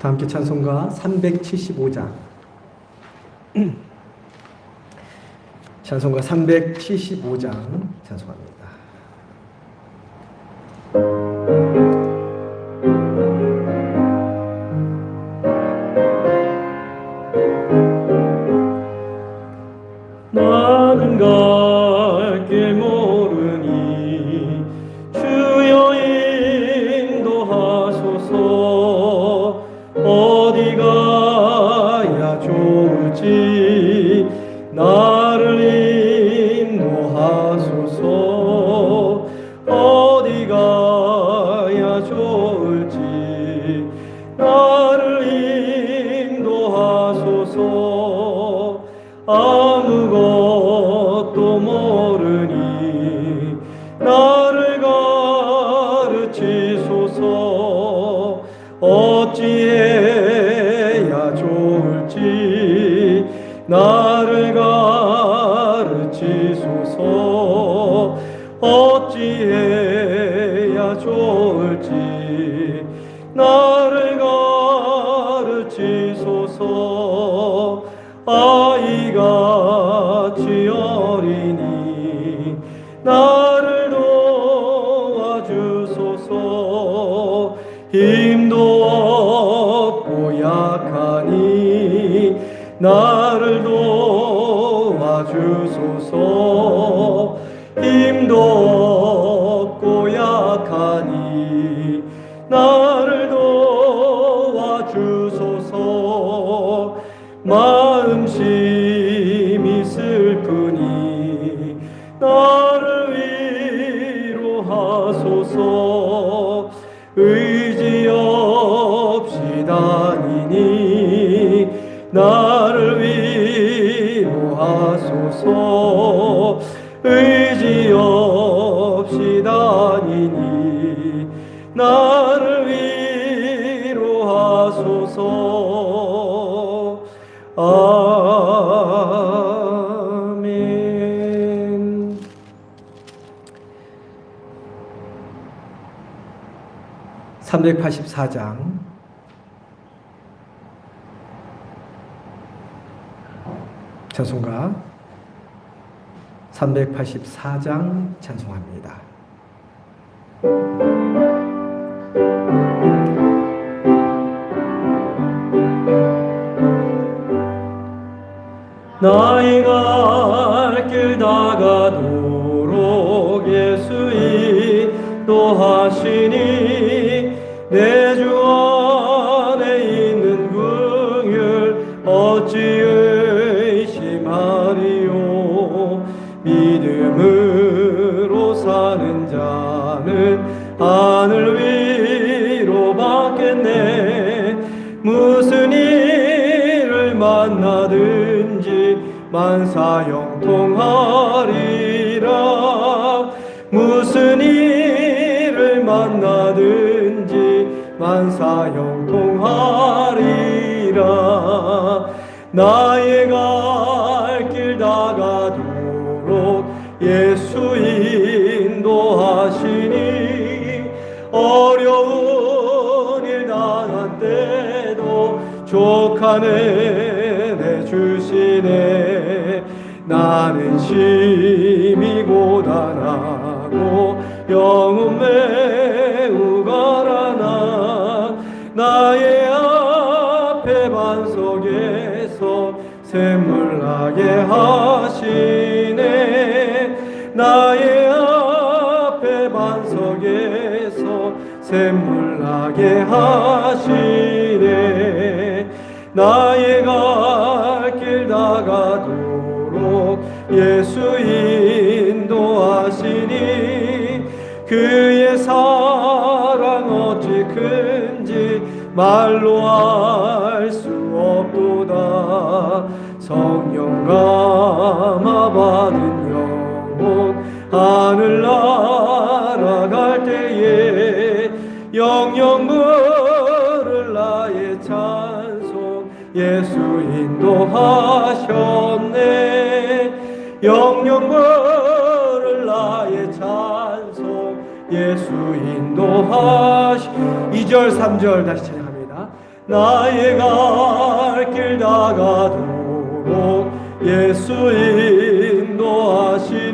다 함께 찬송가 375장 찬송가 375장 찬송합니다. 나는 갈 길 모르니 주여 인도하소서. 어디 가야 좋을지 나를 인도하소서. 어디 가야 좋을지 나를 인도하소서. 아무것도 모르니 나를 가르치소서. 어찌해야 좋을지 나를 가르치소서. 어찌해야 좋을지 나를 가르치소서. 아이같이 어리니 나를 도와주소서. 힘도 없고 약하니 나를 도와주소서. 힘도 없고 약하니 나를 도와주소서. 마음심이 슬프니 나를 위로하소서. 의지 없이 다니니 나를 위로하소서. 의지 없이 다니니 나를 위로하소서. 아멘. (384장) 찬송가 384장 찬송합니다. 나의 갈 길 다가도록 예수 인도하시니 내 주 안에 있는 긍휼 어찌 의심하리요. 믿음으로 사는 자는 하늘 위로 받겠네. 무슨 일을 만나든지 만사형통하리라. 무슨 일을 만나든지 만사형통하리라. 나의 갈 길 다가도록 예수 인도하시니 어려운 일 당한 때도 족하네 내주시네. 나는 심히 고단하고 영혼 매우 가라나. 나의 앞에 반석에서 샘물 나게 하시네. 나의 앞에 반석에서 샘물 나게 하시네. 나의 갈 길 다가도록 예수 인도하시니 그의 사랑 어찌 큰지 말로 알 수 없도다. 성령 감화 받은 영혼 하늘 날아갈 때에 영영 부를 나의 찬송 예수 인도하셨네. 영영 부를 나의 찬송 예수 인도하시. 2절 3절 다시 찬양합니다. 나의 갈 길 다가도록 예수 인도하시니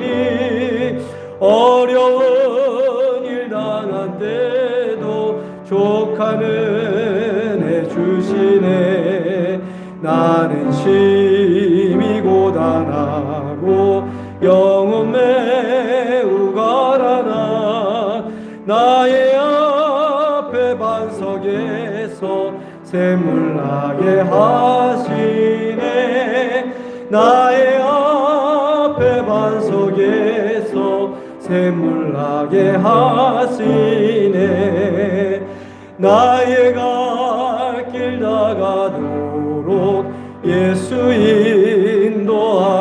어려운 일 당한 때도 족한 은혜 주시네. 나는 심히 고단하고 영혼 매우 가라나 나의 앞에 반석에서 샘물 나게 하시네. 나의 앞에 반석에서 샘물 나게 하시네. 나의 갈 길 다가도록 예수 인도하시니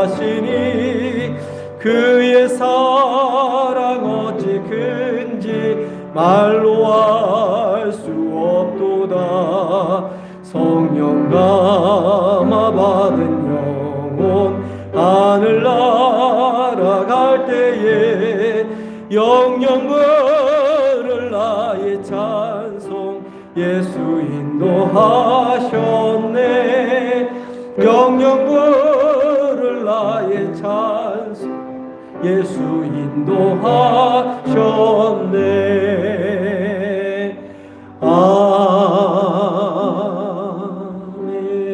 그의 사랑 어찌 큰지 말로 알 수 없도다. 성령 감화 받은 영혼 하늘 날아갈 때에 영영 부를 나의 찬송 예수 인도하셨네. 영영 부를 나의 찬송 예수 인도하셨네.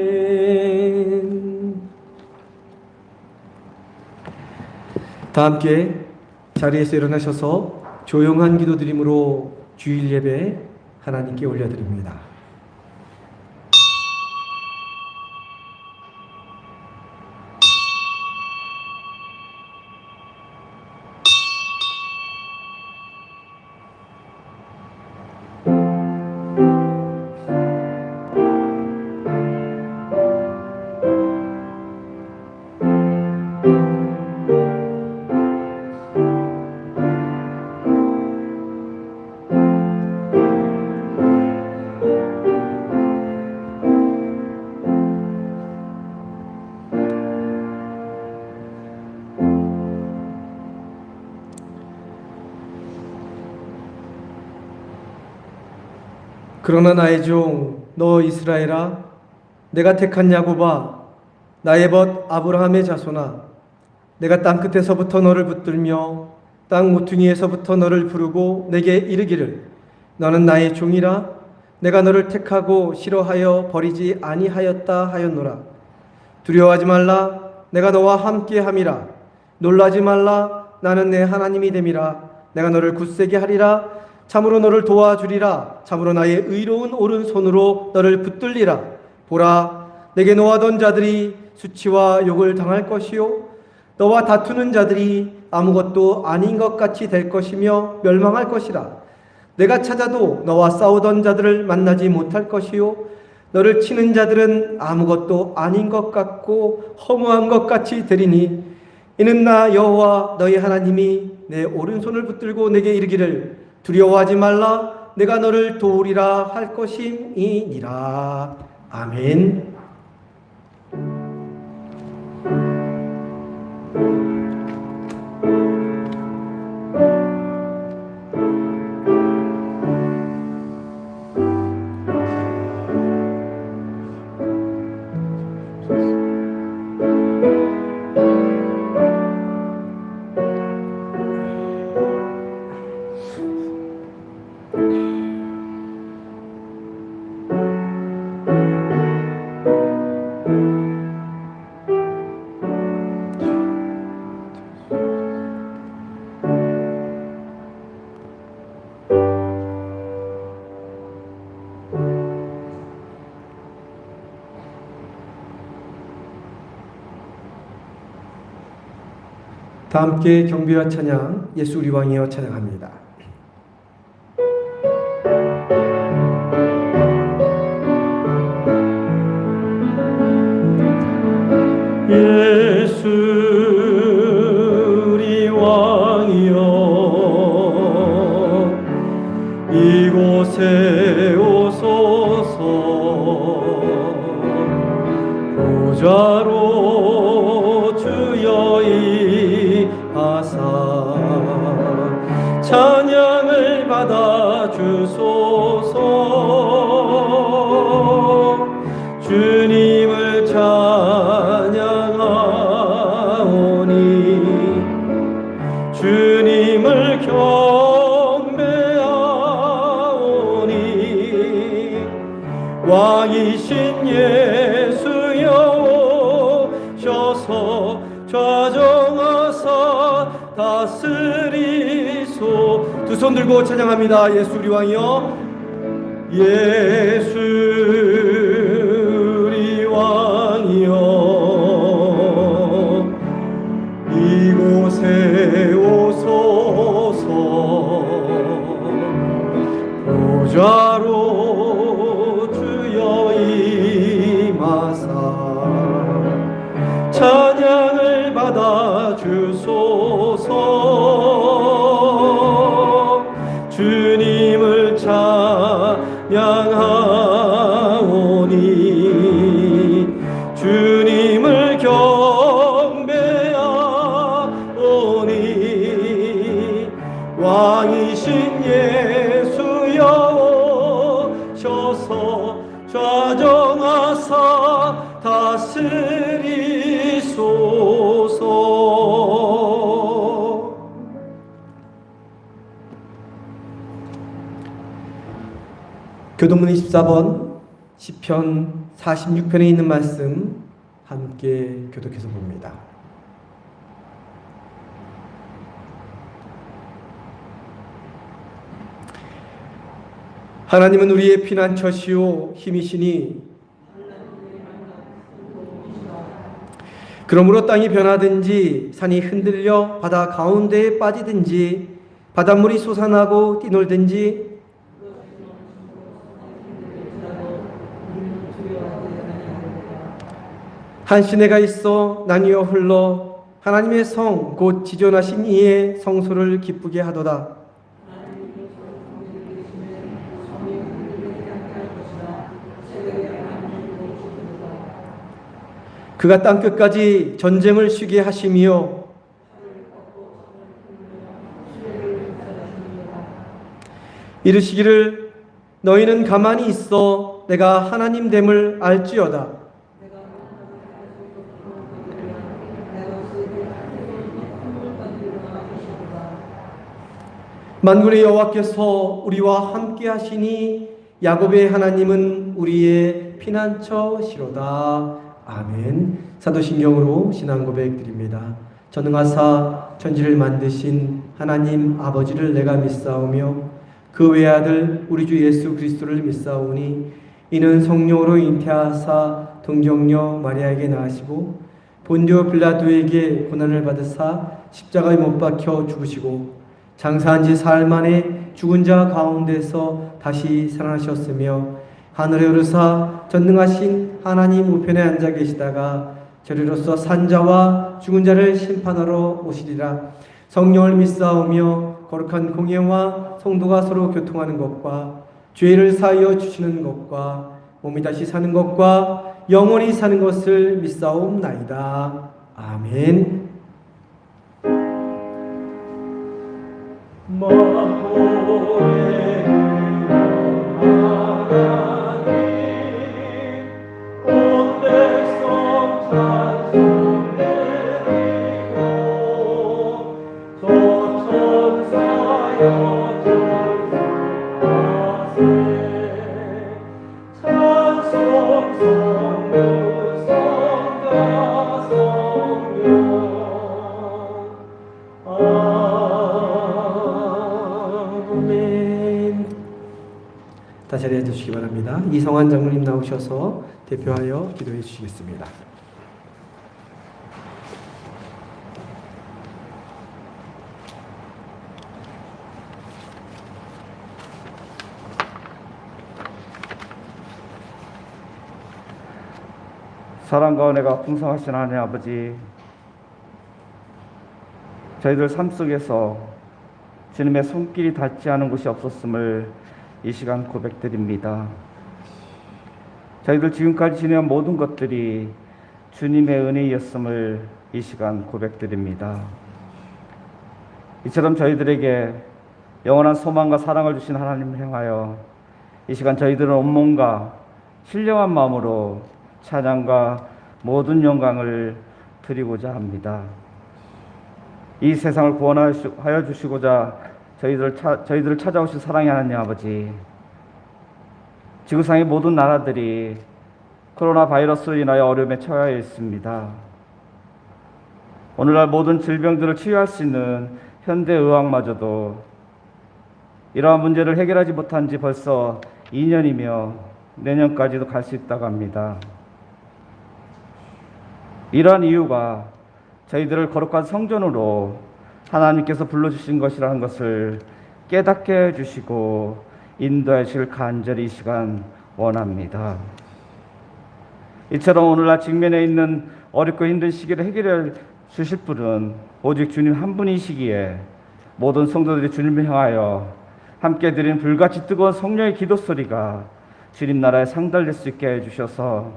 아멘. 다 함께 자리에서 일어나셔서 조용한 기도드림으로 주일 예배 하나님께 올려드립니다. 그러나 나의 종 너 이스라엘아, 내가 택한 야곱아, 나의 벗 아브라함의 자손아, 내가 땅끝에서부터 너를 붙들며 땅 모퉁이에서부터 너를 부르고 내게 이르기를 너는 나의 종이라. 내가 너를 택하고 싫어하여 버리지 아니하였다 하였노라. 두려워하지 말라, 내가 너와 함께함이라. 놀라지 말라, 나는 내 하나님이 됨이라. 내가 너를 굳세게 하리라. 참으로 너를 도와주리라. 참으로 나의 의로운 오른손으로 너를 붙들리라. 보라, 내게 노하던 자들이 수치와 욕을 당할 것이요 너와 다투는 자들이 아무것도 아닌 것 같이 될 것이며 멸망할 것이라. 내가 찾아도 너와 싸우던 자들을 만나지 못할 것이요 너를 치는 자들은 아무것도 아닌 것 같고 허무한 것 같이 되리니 이는 나 여호와 너희 하나님이 내 오른손을 붙들고 내게 이르기를 두려워하지 말라, 내가 너를 도우리라 할 것임이니라. 아멘. 다 함께 경배와 찬양 예수 우리 왕이여 찬양합니다. 예수 우리 왕이여 이곳에 오소서. 보좌로 주여 임하사 찬양을 받아 주소서. 주님을 경배하오니 왕이신 예수여 오셔서 좌정하사 다스리소. 두 손 들고 찬양합니다. 예수 우리 왕이여, 예수 우리 왕이여 이곳에 오소서. 보좌로 주여 임하사 찬양을 받아 주소서. 주님을 찬양하오니 주님을 경배하오니 왕이신 예수여 오셔서 좌정하사 다스리소서. 교동문 24번 시편 46편에 있는 말씀 함께 교독해서 봅니다. 하나님은 우리의 피난처시오 힘이시니 그러므로 땅이 변하든지 산이 흔들려 바다 가운데에 빠지든지 바닷물이 솟아나고 뛰놀든지 한 시내가 있어 나뉘어 흘러 하나님의 성 곧 지존하신 이의 성소를 기쁘게 하도다. 그가 땅끝까지 전쟁을 쉬게 하시며 이르시기를 너희는 가만히 있어 내가 하나님 됨을 알지어다. 만군의 여호와께서 우리와 함께 하시니 야곱의 하나님은 우리의 피난처시로다. 아멘. 사도신경으로 신앙 고백 드립니다. 전능하사 천지를 만드신 하나님 아버지를 내가 믿사오며 그 외아들 우리 주 예수 그리스도를 믿사오니 이는 성령으로 잉태하사 동정녀 마리아에게 낳으시고 본디오 빌라도에게 고난을 받으사 십자가에 못 박혀 죽으시고 장사한 지 사흘 만에 죽은 자 가운데서 다시 살아나셨으며 하늘에 오르사 전능하신 하나님 우편에 앉아 계시다가 저리로서 산자와 죽은 자를 심판하러 오시리라. 성령을 믿사오며 거룩한 공예와 성도가 서로 교통하는 것과 죄를 사하여 주시는 것과 몸이 다시 사는 것과 영원히 사는 것을 믿사옵나이다. 아멘. 만고의 하나님 온 백성 찬송 드리고 저 천사여 찬송하세 찬송 성부 성자 성령 아멘. 다시 자리해 주시기 바랍니다. 이성환 장로님 나오셔서 대표하여 기도해 주시겠습니다. 사랑과 은혜가 풍성하신 하나님 아버지, 저희들 삶 속에서 주님의 손길이 닿지 않은 곳이 없었음을 이 시간 고백드립니다. 저희들 지금까지 지내온 모든 것들이 주님의 은혜였음을 이 시간 고백드립니다. 이처럼 저희들에게 영원한 소망과 사랑을 주신 하나님을 향하여 이 시간 저희들은 온몸과 신령한 마음으로 찬양과 모든 영광을 드리고자 합니다. 이 세상을 구원하여 주시고자 저희들을 찾아오신 사랑의 하나님 아버지, 지구상의 모든 나라들이 코로나 바이러스로 인하여 어려움에 처해 있습니다. 오늘날 모든 질병들을 치유할 수 있는 현대의학마저도 이러한 문제를 해결하지 못한 지 벌써 2년이며 내년까지도 갈 수 있다고 합니다. 이러한 이유가 저희들을 거룩한 성전으로 하나님께서 불러주신 것이라는 것을 깨닫게 해주시고 인도해 주실 간절히 이 시간 원합니다. 이처럼 오늘날 직면해 있는 어렵고 힘든 시기를 해결해 주실 분은 오직 주님 한 분이시기에 모든 성도들이 주님을 향하여 함께 드린 불같이 뜨거운 성령의 기도 소리가 주님 나라에 상달될 수 있게 해주셔서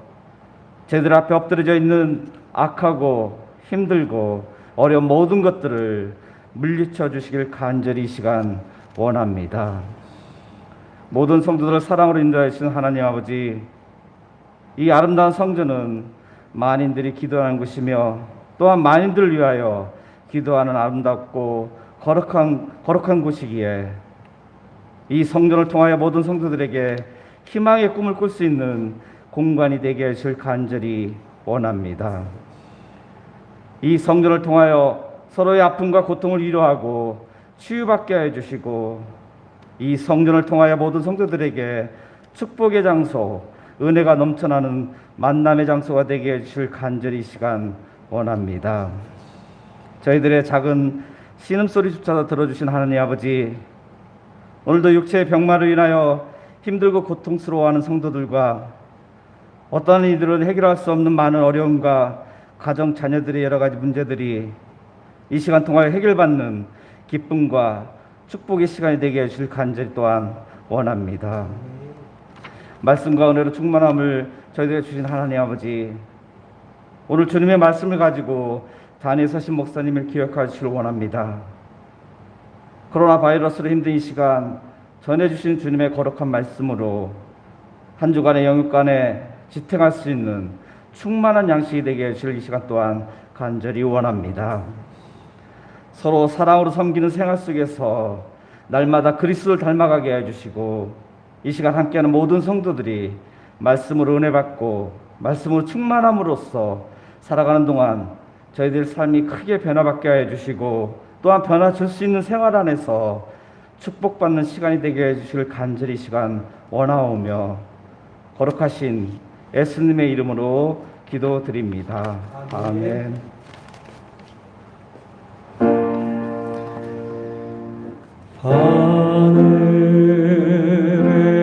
저희들 앞에 엎드려져 있는 악하고 힘들고 어려운 모든 것들을 물리쳐 주시길 간절히 이 시간 원합니다. 모든 성도들을 사랑으로 인도해 주신 하나님 아버지, 이 아름다운 성전은 만인들이 기도하는 곳이며 또한 만인들을 위하여 기도하는 아름답고 거룩한 곳이기에 이 성전을 통하여 모든 성도들에게 희망의 꿈을 꿀 수 있는 공간이 되게 해주실 간절히 원합니다. 이 성전을 통하여 서로의 아픔과 고통을 위로하고 치유받게 해주시고 이 성전을 통하여 모든 성도들에게 축복의 장소, 은혜가 넘쳐나는 만남의 장소가 되게 해주실 간절히 이 시간 원합니다. 저희들의 작은 신음소리조차도 들어주신 하나님 아버지, 오늘도 육체의 병마로 인하여 힘들고 고통스러워하는 성도들과 어떠한 이들은 해결할 수 없는 많은 어려움과 가정 자녀들의 여러 가지 문제들이 이 시간 통하여 해결받는 기쁨과 축복의 시간이 되게 해주실 간절히 또한 원합니다. 말씀과 은혜로 충만함을 저희들에게 주신 하나님 아버지, 오늘 주님의 말씀을 가지고 단위에 서신 목사님을 기억하시길 원합니다. 코로나 바이러스로 힘든 이 시간 전해주신 주님의 거룩한 말씀으로 한 주간의 영육간에 지탱할 수 있는 충만한 양식이 되게 해주실 이 시간 또한 간절히 원합니다. 서로 사랑으로 섬기는 생활 속에서 날마다 그리스도를 닮아가게 해주시고 이 시간 함께하는 모든 성도들이 말씀으로 은혜 받고 말씀으로 충만함으로써 살아가는 동안 저희들 삶이 크게 변화받게 해주시고 또한 변화 줄 수 있는 생활 안에서 축복받는 시간이 되게 해주실 간절히 이 시간 원하오며 거룩하신 예수님의 이름으로 기도드립니다. 아멘.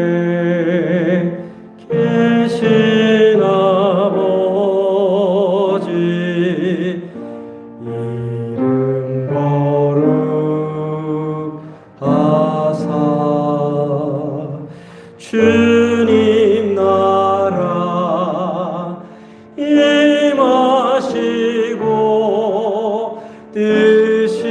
하늘에 계신 아버지, 이름 거룩하사 주님 나라 임하시고 뜻이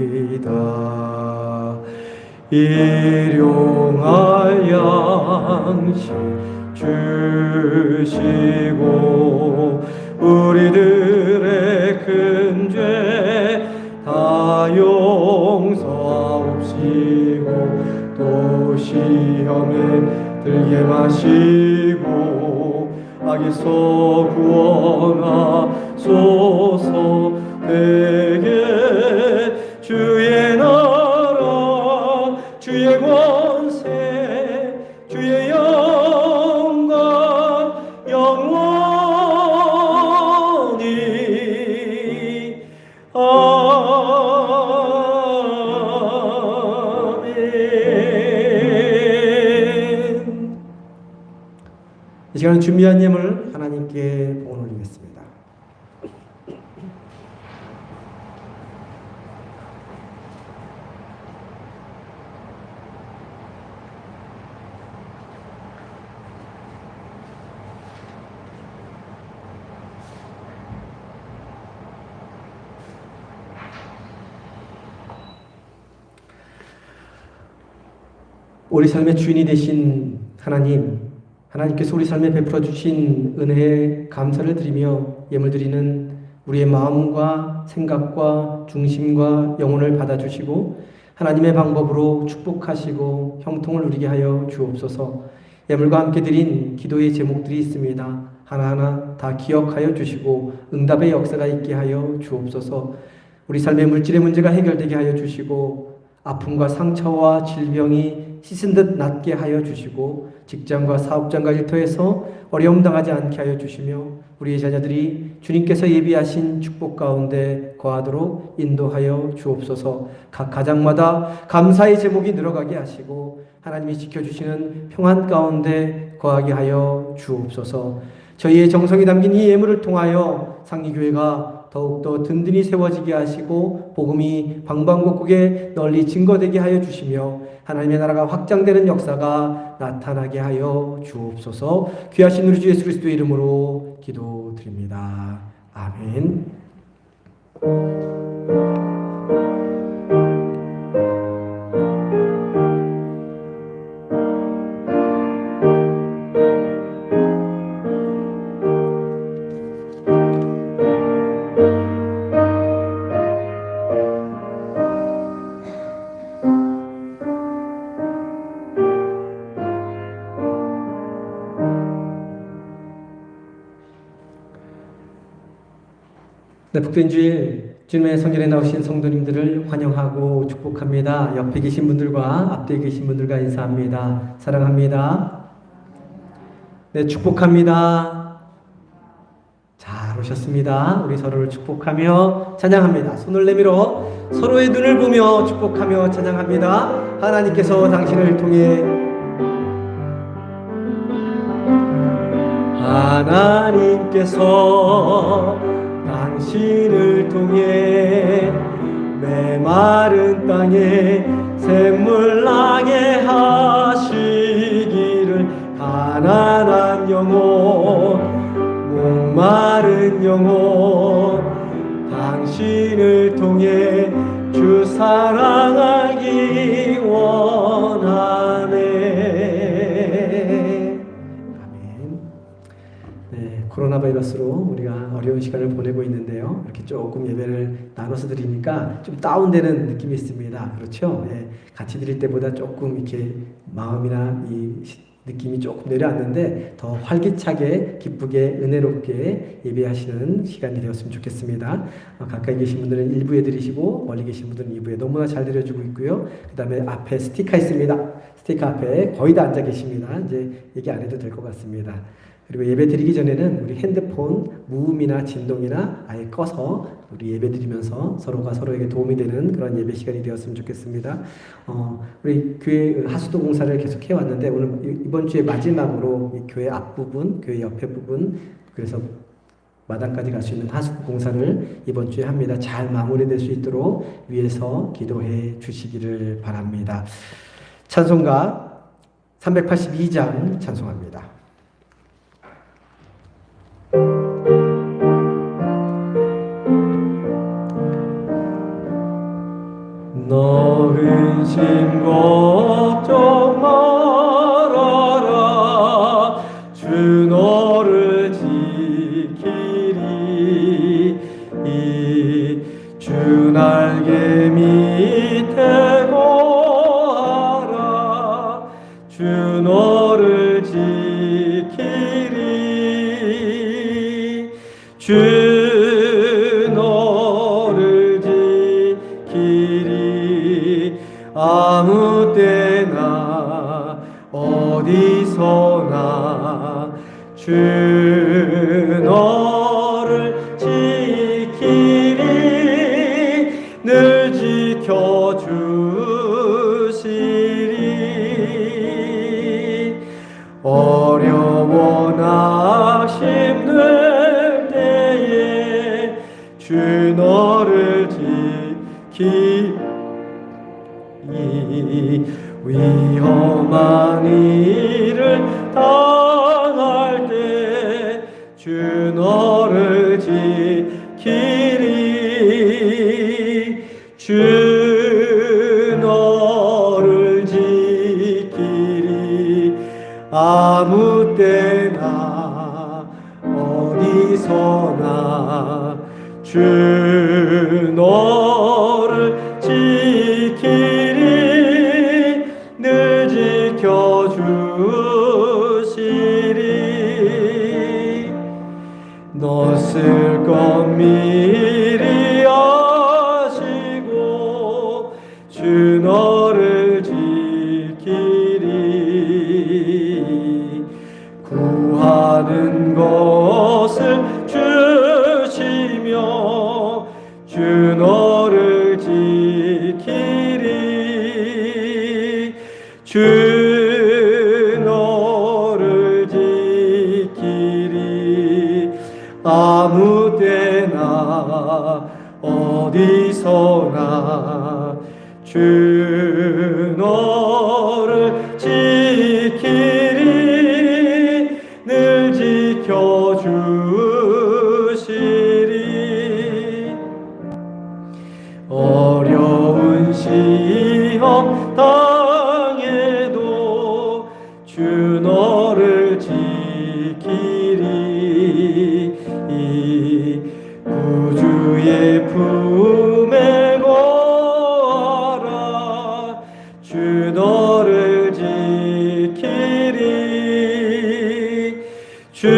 이루어지이다. 일용할 양식 주시고 우리들의 큰 죄 다 용서하옵시고 또 시험에 들게 마시고 악에서 구원하소서. 내게 주의 나라 주의 권세 주의 영광 영원히 아멘. 이 시간 준비한 예물 하나님께 봉헌 올리겠습니다. 우리 삶의 주인이 되신 하나님, 하나님께서 우리 삶에 베풀어 주신 은혜에 감사를 드리며 예물 드리는 우리의 마음과 생각과 중심과 영혼을 받아주시고 하나님의 방법으로 축복하시고 형통을 누리게 하여 주옵소서. 예물과 함께 드린 기도의 제목들이 있습니다. 하나하나 다 기억하여 주시고 응답의 역사가 있게 하여 주옵소서. 우리 삶의 물질의 문제가 해결되게 하여 주시고 아픔과 상처와 질병이 씻은 듯 낫게 하여 주시고 직장과 사업장과 일터에서 어려움 당하지 않게 하여 주시며 우리의 자녀들이 주님께서 예비하신 축복 가운데 거하도록 인도하여 주옵소서. 각 가정마다 감사의 제목이 늘어가게 하시고 하나님이 지켜주시는 평안 가운데 거하게 하여 주옵소서. 저희의 정성이 담긴 이 예물을 통하여 상리교회가 더욱더 든든히 세워지게 하시고 복음이 방방곡곡에 널리 증거되게 하여 주시며 하나님의 나라가 확장되는 역사가 나타나게 하여 주옵소서. 귀하신 우리 주 예수 그리스도의 이름으로 기도드립니다. 아멘. 네, 복된 주일 주님의 성전에 나오신 성도님들을 환영하고 축복합니다. 옆에 계신 분들과 앞뒤에 계신 분들과 인사합니다. 사랑합니다. 네, 축복합니다. 잘 오셨습니다. 우리 서로를 축복하며 찬양합니다. 손을 내밀어 서로의 눈을 보며 축복하며 찬양합니다. 하나님께서 당신을 통해 하나님께서 당신을 통해 메마른 땅에 샘물 나게 하시기를 가난한 영혼 목마른 영혼 당신을 통해 주 사랑하기 원하네. 아멘. 네, 코로나 바이러스로 우리가 어려운 시간을 보내고 있는데요. 이렇게 조금 예배를 나눠서 드리니까 좀 다운되는 느낌이 있습니다. 그렇죠? 네, 같이 드릴 때보다 조금 이렇게 마음이나 이 느낌이 조금 내려앉는데 더 활기차게 기쁘게 은혜롭게 예배하시는 시간이 되었으면 좋겠습니다. 가까이 계신 분들은 1부에 드리시고 멀리 계신 분들은 2부에 너무나 잘 드려주고 있고요. 그 다음에 앞에 스티커 있습니다. 스티커 앞에 거의 다 앉아 계십니다. 이제 얘기 안 해도 될 것 같습니다. 그리고 예배 드리기 전에는 우리 핸드폰 무음이나 진동이나 아예 꺼서 우리 예배 드리면서 서로가 서로에게 도움이 되는 그런 예배 시간이 되었으면 좋겠습니다. 우리 교회 하수도 공사를 계속 해왔는데 오늘 이번 주에 마지막으로 이 교회 앞부분, 교회 옆에 부분 그래서 마당까지 갈 수 있는 하수도 공사를 이번 주에 합니다. 잘 마무리될 수 있도록 위에서 기도해 주시기를 바랍니다. 찬송가 382장 찬송합니다. 너 근심 걱정 말아라 주 너를 지키리 주 날개 밑에 거하라 주 너를 지키리 주 너를 지키리 아무 때나 어디서나 주 너를 지키리 늘 지켜주시리 어려워 낙심될 때에 주 너를 지키리 위험한 일을 당할 때 주 너를 지키리 주 너를 지키리 아무 때 있으나 주 너를 지키리 늘 지켜주시리 너 쓸 것 미리 아시고 주 너를 지키리 구하는 것을 주시며 주 너를 지키리 주 너를 지키리 아무 때나 어디서나 주 너를 지키리 늘 지켜주시리 어려운 시험 당해도 주 너를 지키리 구주의 품에 거하라 주 너를 지키리 주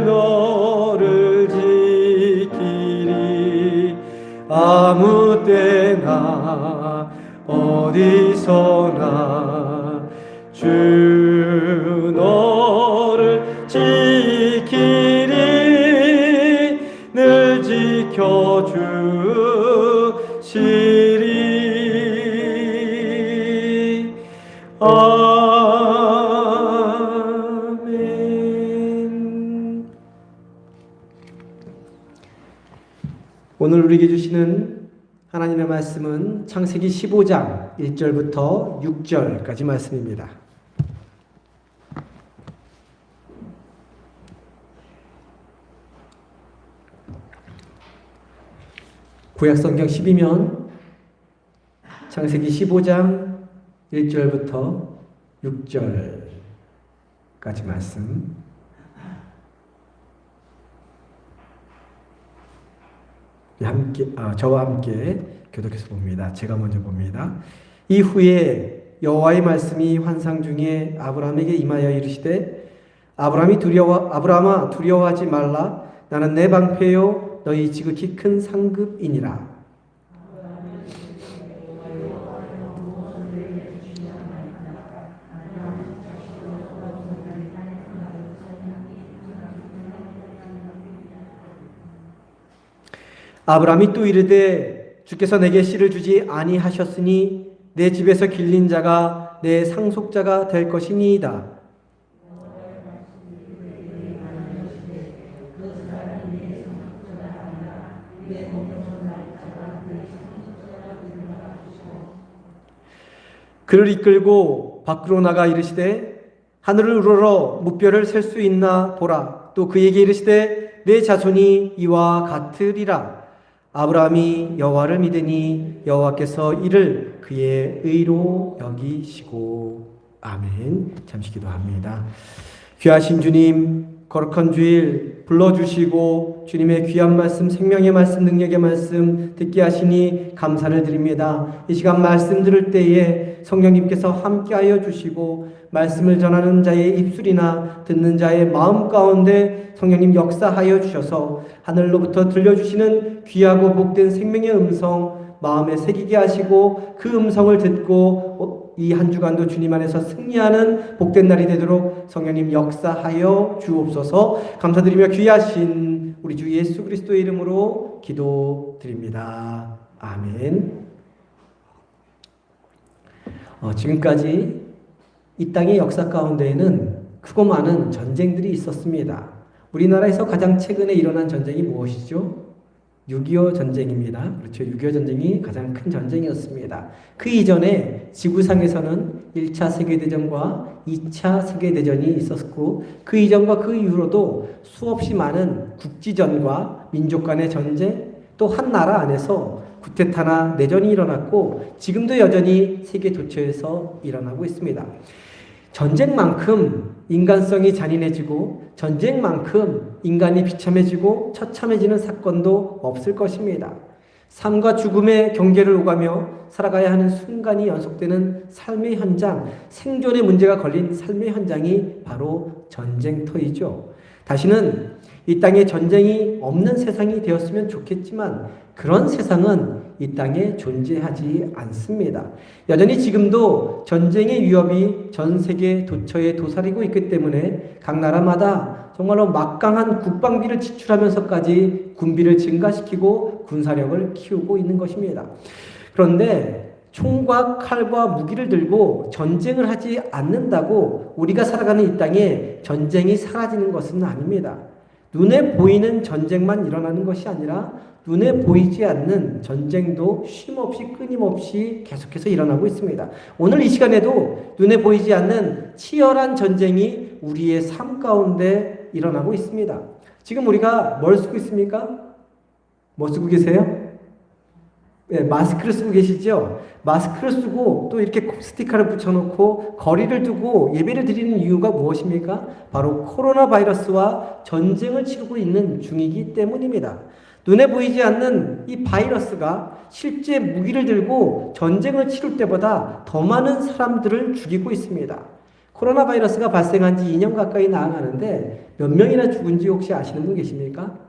너를 지키리 아무 때나 어디서나 주 너를 지키리 늘 지켜주시리 아멘. 오늘 우리에게 주시는 하나님의 말씀은 창세기 15장 1절부터 6절까지 말씀입니다. 구약성경 10이면 창세기 15장 1절부터 6절까지 말씀. 저와 함께 교독해서 봅니다. 제가 먼저 봅니다. 이후에 여호와의 말씀이 환상 중에 아브라함에게 임하여 이르시되 아브라함아 두려워하지 말라. 나는 내 방패요 너희 지극히 큰 상급이니라. 아브라함이 또 이르되 주께서 내게 씨를 주지 아니하셨으니 내 집에서 길린 자가 내 상속자가 될 것이니이다. 그를 이끌고 밖으로 나가 이르시되 하늘을 우러러 무뼈를 셀 수 있나 보라. 또 그에게 이르시되 내 자손이 이와 같으리라. 아브라함이 여호와를 믿으니 여호와께서 이를 그의 의로 여기시고. 아멘. 잠시 기도합니다. 귀하신 주님, 거룩한 주일 불러주시고 주님의 귀한 말씀, 생명의 말씀, 능력의 말씀 듣게 하시니 감사를 드립니다. 이 시간 말씀 들을 때에 성령님께서 함께하여 주시고 말씀을 전하는 자의 입술이나 듣는 자의 마음 가운데 성령님 역사하여 주셔서 하늘로부터 들려주시는 귀하고 복된 생명의 음성 마음에 새기게 하시고 그 음성을 듣고 이 한 주간도 주님 안에서 승리하는 복된 날이 되도록 성령님 역사하여 주옵소서. 감사드리며 귀하신 우리 주 예수 그리스도의 이름으로 기도드립니다. 아멘. 지금까지 이 땅의 역사 가운데에는 크고 많은 전쟁들이 있었습니다. 우리나라에서 가장 최근에 일어난 전쟁이 무엇이죠? 6.25 전쟁입니다. 그렇죠. 6.25 전쟁이 가장 큰 전쟁이었습니다. 그 이전에 지구상에서는 1차 세계대전과 2차 세계대전이 있었고 그 이전과 그 이후로도 수없이 많은 국지전과 민족 간의 전쟁, 또 한 나라 안에서 쿠데타나 내전이 일어났고 지금도 여전히 세계 도처에서 일어나고 있습니다. 전쟁만큼 인간성이 잔인해지고 전쟁만큼 인간이 비참해지고 처참해지는 사건도 없을 것입니다. 삶과 죽음의 경계를 오가며 살아가야 하는 순간이 연속되는 삶의 현장, 생존의 문제가 걸린 삶의 현장이 바로 전쟁터이죠. 다시는 이 땅에 전쟁이 없는 세상이 되었으면 좋겠지만 그런 세상은 이 땅에 존재하지 않습니다. 여전히 지금도 전쟁의 위협이 전 세계 도처에 도사리고 있기 때문에 각 나라마다 정말로 막강한 국방비를 지출하면서까지 군비를 증가시키고 군사력을 키우고 있는 것입니다. 그런데 총과 칼과 무기를 들고 전쟁을 하지 않는다고 우리가 살아가는 이 땅에 전쟁이 사라지는 것은 아닙니다. 눈에 보이는 전쟁만 일어나는 것이 아니라 눈에 보이지 않는 전쟁도 쉼없이 끊임없이 계속해서 일어나고 있습니다. 오늘 이 시간에도 눈에 보이지 않는 치열한 전쟁이 우리의 삶 가운데 일어나고 있습니다. 지금 우리가 뭘 쓰고 있습니까? 뭐 쓰고 계세요? 네, 마스크를 쓰고 계시죠? 마스크를 쓰고 또 이렇게 스티커를 붙여놓고 거리를 두고 예배를 드리는 이유가 무엇입니까? 바로 코로나 바이러스와 전쟁을 치르고 있는 중이기 때문입니다. 눈에 보이지 않는 이 바이러스가 실제 무기를 들고 전쟁을 치를 때보다 더 많은 사람들을 죽이고 있습니다. 코로나 바이러스가 발생한 지 2년 가까이 나아가는데 몇 명이나 죽은지 혹시 아시는 분 계십니까?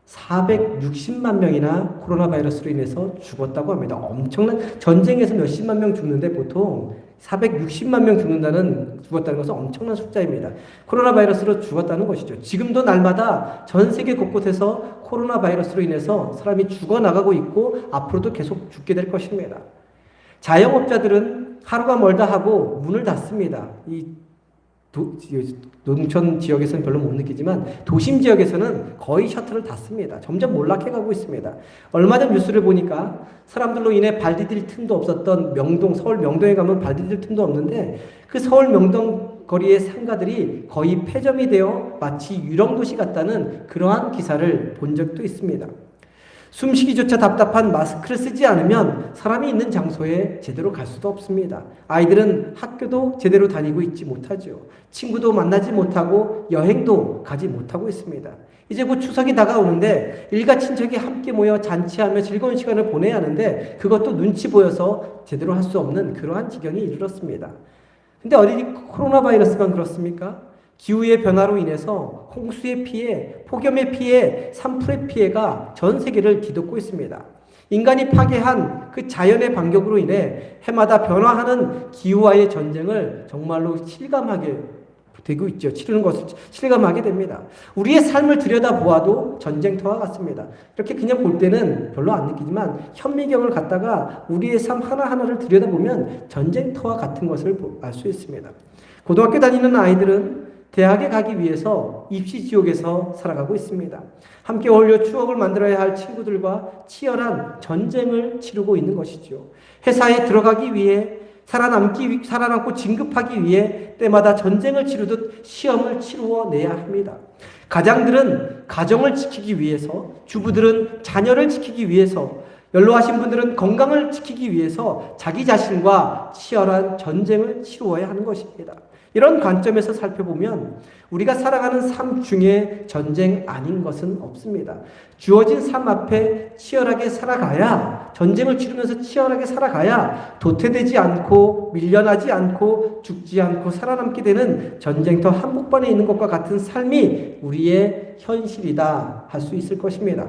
460만 명이나 코로나 바이러스로 인해서 죽었다고 합니다. 엄청난, 전쟁에서 몇십만 명 죽는데 보통 460만 명 죽었다는 것은 엄청난 숫자입니다. 코로나 바이러스로 죽었다는 것이죠. 지금도 날마다 전 세계 곳곳에서 코로나 바이러스로 인해서 사람이 죽어나가고 있고 앞으로도 계속 죽게 될 것입니다. 자영업자들은 하루가 멀다 하고 문을 닫습니다. 농촌 지역에서는 별로 못 느끼지만 도심 지역에서는 거의 셔터를 닫습니다. 점점 몰락해가고 있습니다. 얼마 전 뉴스를 보니까 사람들로 인해 발 디딜 틈도 없었던 명동, 서울 명동에 가면 발 디딜 틈도 없는데 그 서울 명동 거리의 상가들이 거의 폐점이 되어 마치 유령도시 같다는 그러한 기사를 본 적도 있습니다. 숨쉬기조차 답답한 마스크를 쓰지 않으면 사람이 있는 장소에 제대로 갈 수도 없습니다. 아이들은 학교도 제대로 다니고 있지 못하죠. 친구도 만나지 못하고 여행도 가지 못하고 있습니다. 이제 곧 추석이 다가오는데 일가 친척이 함께 모여 잔치하며 즐거운 시간을 보내야 하는데 그것도 눈치 보여서 제대로 할 수 없는 그러한 지경에 이르렀습니다. 근데 어디 코로나 바이러스만 그렇습니까? 기후의 변화로 인해서 홍수의 피해, 폭염의 피해, 산불의 피해가 전 세계를 뒤덮고 있습니다. 인간이 파괴한 그 자연의 반격으로 인해 해마다 변화하는 기후와의 전쟁을 정말로 실감하게 되고 있죠. 치르는 것을 실감하게 됩니다. 우리의 삶을 들여다보아도 전쟁터와 같습니다. 이렇게 그냥 볼 때는 별로 안 느끼지만 현미경을 갖다가 우리의 삶 하나하나를 들여다보면 전쟁터와 같은 것을 알 수 있습니다. 고등학교 다니는 아이들은 대학에 가기 위해서 입시 지옥에서 살아가고 있습니다. 함께 어울려 추억을 만들어야 할 친구들과 치열한 전쟁을 치르고 있는 것이죠. 회사에 들어가기 위해 살아남고 진급하기 위해 때마다 전쟁을 치르듯 시험을 치루어내야 합니다. 가장들은 가정을 지키기 위해서, 주부들은 자녀를 지키기 위해서, 연로하신 분들은 건강을 지키기 위해서 자기 자신과 치열한 전쟁을 치루어야 하는 것입니다. 이런 관점에서 살펴보면 우리가 살아가는 삶 중에 전쟁 아닌 것은 없습니다. 주어진 삶 앞에 치열하게 살아가야, 전쟁을 치르면서 치열하게 살아가야 도태되지 않고 밀려나지 않고 죽지 않고 살아남게 되는 전쟁터 한복판에 있는 것과 같은 삶이 우리의 현실이다 할 수 있을 것입니다.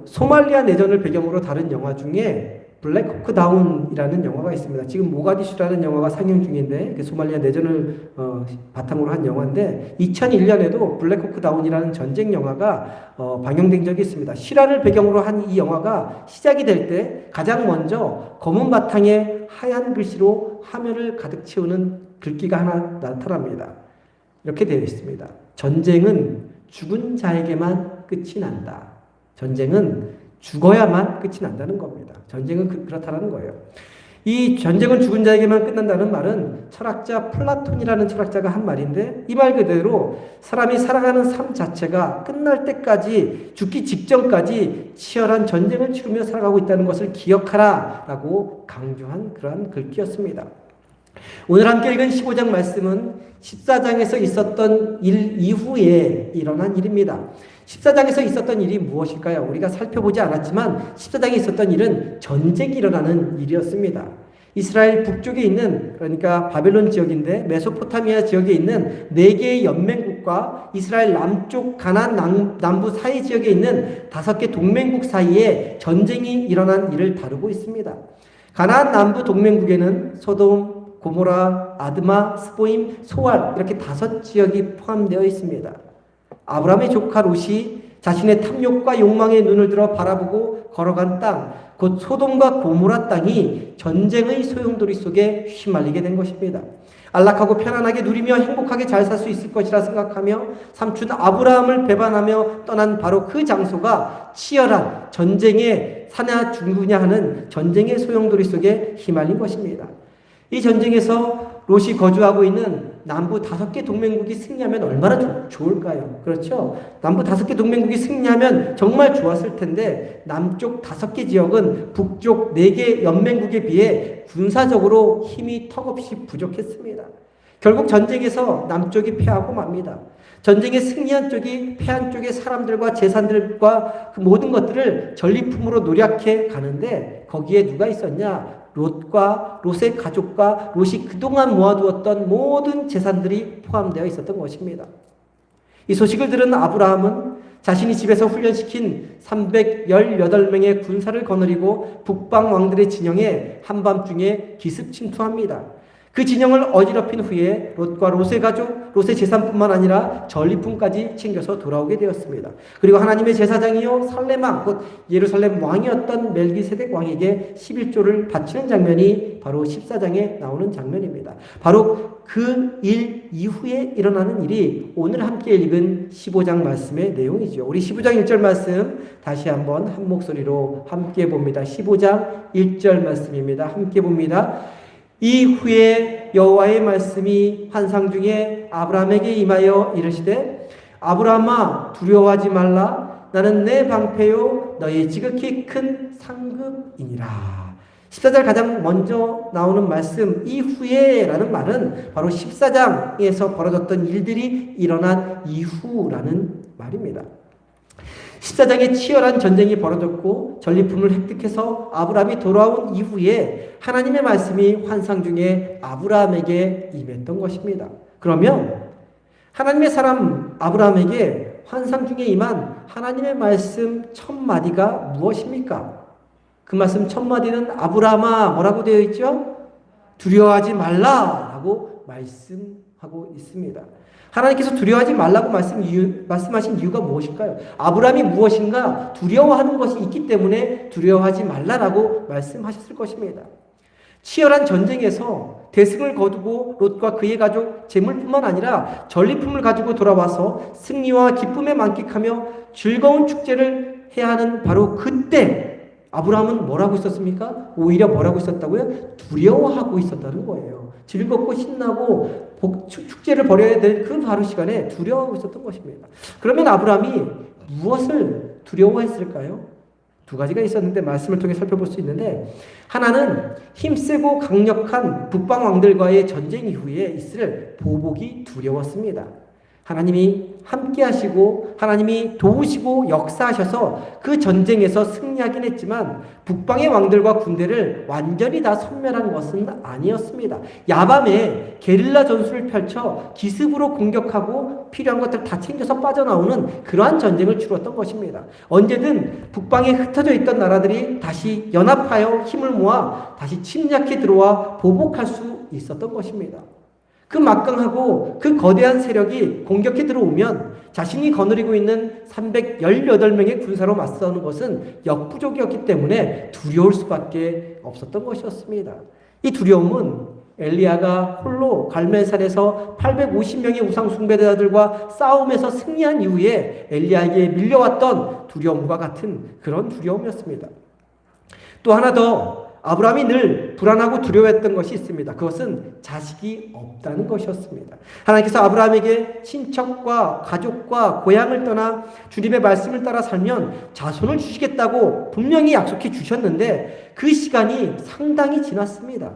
소말리아 내전을 배경으로 다룬 영화 중에 블랙호크 다운이라는 영화가 있습니다. 지금 모가디슈라는 영화가 상영 중인데 소말리아 내전을 바탕으로 한 영화인데 2001년에도 블랙호크 다운이라는 전쟁 영화가 방영된 적이 있습니다. 실화를 배경으로 한 이 영화가 시작이 될 때 가장 먼저 검은 바탕에 하얀 글씨로 화면을 가득 채우는 글귀가 하나 나타납니다. 이렇게 되어 있습니다. 전쟁은 죽은 자에게만 끝이 난다. 전쟁은 죽어야만 끝이 난다는 겁니다. 전쟁은 그렇다는 거예요. 이 전쟁은 죽은 자에게만 끝난다는 말은 철학자 플라톤이라는 철학자가 한 말인데 이 말 그대로 사람이 살아가는 삶 자체가 끝날 때까지 죽기 직전까지 치열한 전쟁을 치르며 살아가고 있다는 것을 기억하라 라고 강조한 그러한 글귀였습니다. 오늘 함께 읽은 15장 말씀은 14장에서 있었던 일 이후에 일어난 일입니다. 14장에서 있었던 일이 무엇일까요? 우리가 살펴보지 않았지만 14장에 있었던 일은 전쟁이 일어나는 일이었습니다. 이스라엘 북쪽에 있는, 그러니까 바벨론 지역인데 메소포타미아 지역에 있는 4개의 연맹국과 이스라엘 남쪽 가나안 남부 사이 지역에 있는 5개 동맹국 사이에 전쟁이 일어난 일을 다루고 있습니다. 가나안 남부 동맹국에는 소돔, 고모라, 아드마, 스보임, 소알 이렇게 5지역이 포함되어 있습니다. 아브라함의 조카 롯이 자신의 탐욕과 욕망의 눈을 들어 바라보고 걸어간 땅, 곧 소돔과 고모라 땅이 전쟁의 소용돌이 속에 휘말리게 된 것입니다. 안락하고 편안하게 누리며 행복하게 잘 살 수 있을 것이라 생각하며 삼촌 아브라함을 배반하며 떠난 바로 그 장소가 치열한 전쟁의 사냐 죽느냐 하는 전쟁의 소용돌이 속에 휘말린 것입니다. 이 전쟁에서 롯이 거주하고 있는 남부 5개 동맹국이 승리하면 얼마나 좋을까요? 그렇죠? 남부 5개 동맹국이 승리하면 정말 좋았을 텐데 남쪽 5개 지역은 북쪽 4개 연맹국에 비해 군사적으로 힘이 턱없이 부족했습니다. 결국 전쟁에서 남쪽이 패하고 맙니다. 전쟁에 승리한 쪽이 패한 쪽의 사람들과 재산들과 그 모든 것들을 전리품으로 노력해 가는데 거기에 누가 있었냐? 롯과 롯의 가족과 롯이 그동안 모아두었던 모든 재산들이 포함되어 있었던 것입니다. 이 소식을 들은 아브라함은 자신이 집에서 훈련시킨 318명의 군사를 거느리고 북방 왕들의 진영에 한밤중에 기습 침투합니다. 그 진영을 어지럽힌 후에 롯과 롯의 가족, 롯의 재산뿐만 아니라 전리품까지 챙겨서 돌아오게 되었습니다. 그리고 하나님의 제사장이요 살렘왕, 곧 예루살렘 왕이었던 멜기세덱 왕에게 11조를 바치는 장면이 바로 14장에 나오는 장면입니다. 바로 그 일 이후에 일어나는 일이 오늘 함께 읽은 15장 말씀의 내용이죠. 우리 15장 1절 말씀 다시 한번 한 목소리로 함께 봅니다. 15장 1절 말씀입니다. 함께 봅니다. 이후에 여호와의 말씀이 환상 중에 아브라함에게 임하여 이르시되 아브라함아 두려워하지 말라 나는 내 방패요 너의 지극히 큰 상급이니라. 14절 가장 먼저 나오는 말씀 이후에라는 말은 바로 14장에서 벌어졌던 일들이 일어난 이후라는 말입니다. 14장에 치열한 전쟁이 벌어졌고 전리품을 획득해서 아브라함이 돌아온 이후에 하나님의 말씀이 환상 중에 아브라함에게 임했던 것입니다. 그러면 하나님의 사람 아브라함에게 환상 중에 임한 하나님의 말씀 첫 마디가 무엇입니까? 그 말씀 첫 마디는 아브라함아 뭐라고 되어 있죠? 두려워하지 말라라고 말씀하고 있습니다. 하나님께서 두려워하지 말라고 말씀하신 이유가 무엇일까요? 아브라함이 무엇인가 두려워하는 것이 있기 때문에 두려워하지 말라라고 말씀하셨을 것입니다. 치열한 전쟁에서 대승을 거두고 롯과 그의 가족 재물뿐만 아니라 전리품을 가지고 돌아와서 승리와 기쁨에 만끽하며 즐거운 축제를 해야 하는 바로 그때 아브라함은 뭐라고 있었습니까? 오히려 뭐라고 있었다고요? 두려워하고 있었다는 거예요. 즐겁고 신나고 축제를 벌여야 될 그 바로 시간에 두려워하고 있었던 것입니다. 그러면 아브라함이 무엇을 두려워했을까요? 2가지가 있었는데 말씀을 통해 살펴볼 수 있는데 하나는 힘세고 강력한 북방 왕들과의 전쟁 이후에 있을 보복이 두려웠습니다. 하나님이 함께 하시고 하나님이 도우시고 역사하셔서 그 전쟁에서 승리하긴 했지만 북방의 왕들과 군대를 완전히 다 섬멸한 것은 아니었습니다. 야밤에 게릴라 전술을 펼쳐 기습으로 공격하고 필요한 것들 다 챙겨서 빠져나오는 그러한 전쟁을 치루었던 것입니다. 언제든 북방에 흩어져 있던 나라들이 다시 연합하여 힘을 모아 다시 침략해 들어와 보복할 수 있었던 것입니다. 그 막강하고 그 거대한 세력이 공격해 들어오면 자신이 거느리고 있는 318명의 군사로 맞서는 것은 역부족이었기 때문에 두려울 수밖에 없었던 것이었습니다. 이 두려움은 엘리야가 홀로 갈멜산에서 850명의 우상 숭배자들과 싸움에서 승리한 이후에 엘리야에게 밀려왔던 두려움과 같은 그런 두려움이었습니다. 또 하나 더 아브라함이 늘 불안하고 두려워했던 것이 있습니다. 그것은 자식이 없다는 것이었습니다. 하나님께서 아브라함에게 친척과 가족과 고향을 떠나 주님의 말씀을 따라 살면 자손을 주시겠다고 분명히 약속해 주셨는데 그 시간이 상당히 지났습니다.